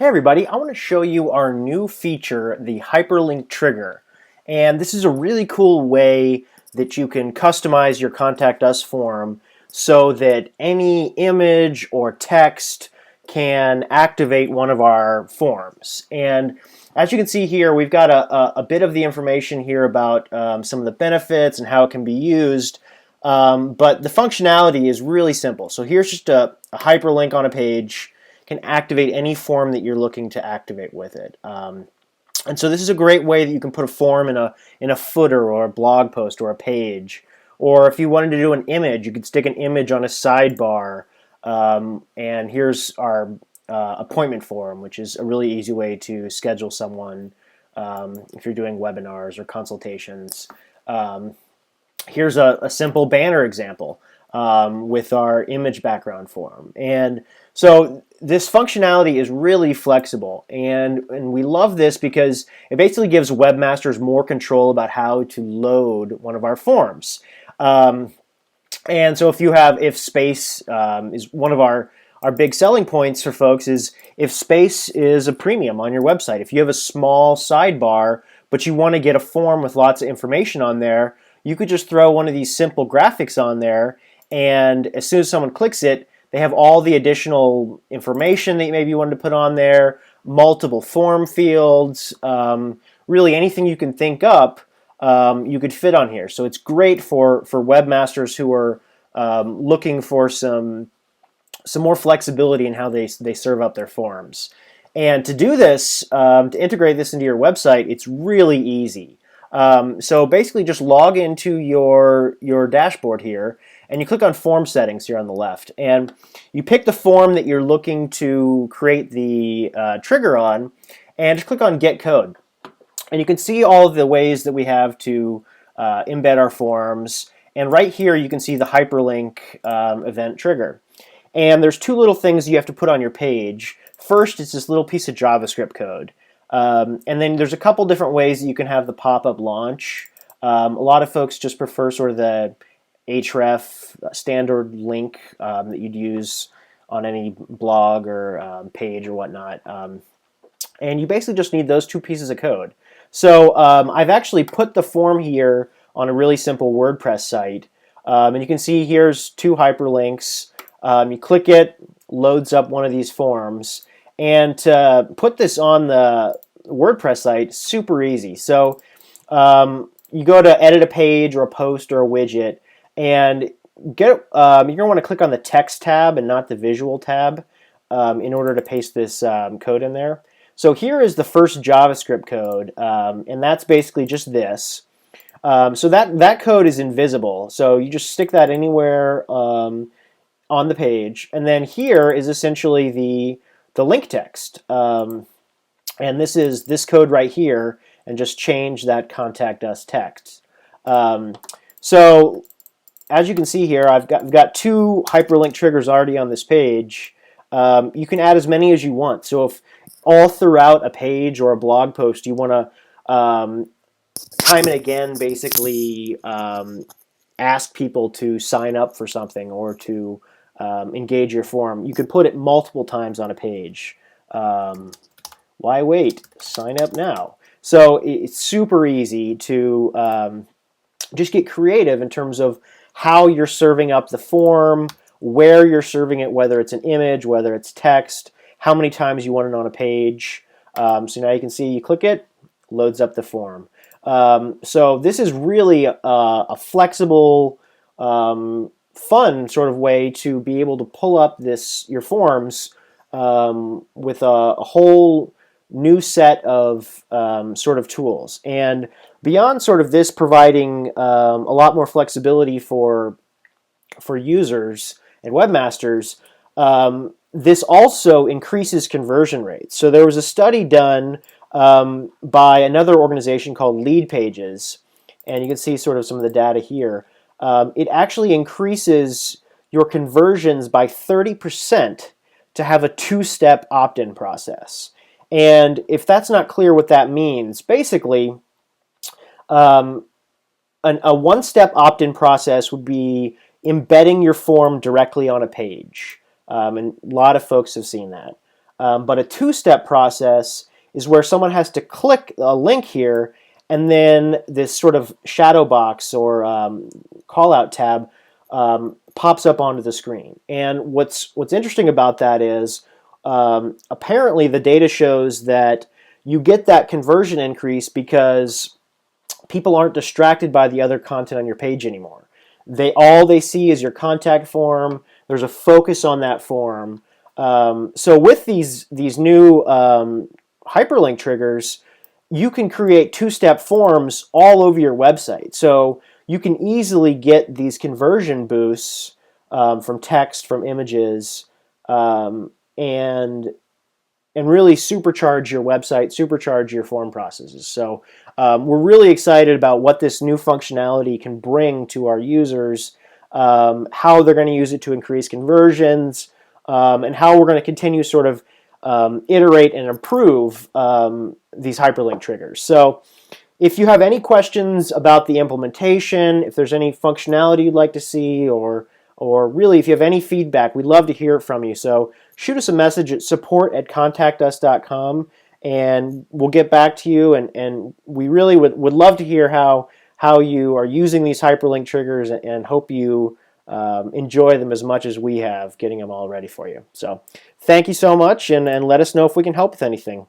Hey everybody, I want to show you our new feature, the Hyperlink trigger. And this is a really cool way that you can customize your Contact Us form so that any image or text can activate one of our forms. And as you can see here, we've got a bit of the information here about some of the benefits and how it can be used. But the functionality is really simple. So here's just a hyperlink on a page. Can activate any form that you're looking to activate with it. And so this is a great way that you can put a form in a footer or a blog post or a page. Or if you wanted to do an image, you could stick an image on a sidebar. And here's our appointment form, which is a really easy way to schedule someone if you're doing webinars or consultations. Here's a simple banner example with our image background form. And so this functionality is really flexible, and we love this because it basically gives webmasters more control about how to load one of our forms. And so if space is one of our big selling points for folks, is if space is a premium on your website. If you have a small sidebar, but you want to get a form with lots of information on there, you could just throw one of these simple graphics on there, and as soon as someone clicks it, they have all the additional information that maybe you wanted to put on there, multiple form fields, really anything you can think up, you could fit on here. So it's great for webmasters who are looking for some more flexibility in how they serve up their forms. And to do this, to integrate this into your website, it's really easy. So basically just log into your dashboard here, and you click on form settings here on the left, and you pick the form that you're looking to create the trigger on, and just click on get code. And you can see all of the ways that we have to embed our forms, and right here you can see the hyperlink event trigger. And there's two little things you have to put on your page. First, it's this little piece of JavaScript code. And then there's a couple different ways that you can have the pop-up launch. A lot of folks just prefer sort of the href standard link that you'd use on any blog or page or whatnot. And you basically just need those two pieces of code. So I've actually put the form here on a really simple WordPress site. And you can see here's two hyperlinks. You click it, loads up one of these forms. And to put this on the WordPress site, super easy. So you go to edit a page or a post or a widget, and you're going to want to click on the text tab and not the visual tab in order to paste this code in there. So here is the first JavaScript code, and that's basically just this. So that code is invisible, so you just stick that anywhere on the page, and then here is essentially the link text. And this is this code right here, and just change that contact us text. So as you can see here, I've got two hyperlink triggers already on this page. You can add as many as you want. So if all throughout a page or a blog post you want to time and again basically ask people to sign up for something or to engage your form, you could put it multiple times on a page. Why wait? Sign up now. So it's super easy to just get creative in terms of how you're serving up the form, where you're serving it, whether it's an image, whether it's text, how many times you want it on a page. So now you can see, you click it, loads up the form. So this is really a flexible, fun sort of way to be able to pull up your forms with a whole new set of sort of tools. And beyond sort of this providing a lot more flexibility for users and webmasters, this also increases conversion rates. So there was a study done by another organization called Lead Pages, and you can see sort of some of the data here. It actually increases your conversions by 30% to have a two-step opt-in process. And if that's not clear what that means, basically a one-step opt-in process would be embedding your form directly on a page. And a lot of folks have seen that. But a two-step process is where someone has to click a link here, and then this sort of shadow box or call-out tab pops up onto the screen. And what's interesting about that is apparently the data shows that you get that conversion increase because people aren't distracted by the other content on your page anymore. All they see is your contact form. There's a focus on that form. So with these new hyperlink triggers, you can create two-step forms all over your website. So you can easily get these conversion boosts from text, from images, and really supercharge your website, supercharge your form processes. So we're really excited about what this new functionality can bring to our users, how they're going to use it to increase conversions, and how we're going to continue sort of iterate and improve these hyperlink triggers. So if you have any questions about the implementation, if there's any functionality you'd like to see, or really if you have any feedback, we'd love to hear it from you. So shoot us a message at support@contactus.com, and we'll get back to you. And we really would love to hear how you are using these hyperlink triggers, and hope you enjoy them as much as we have getting them all ready for you. So thank you so much, and let us know if we can help with anything.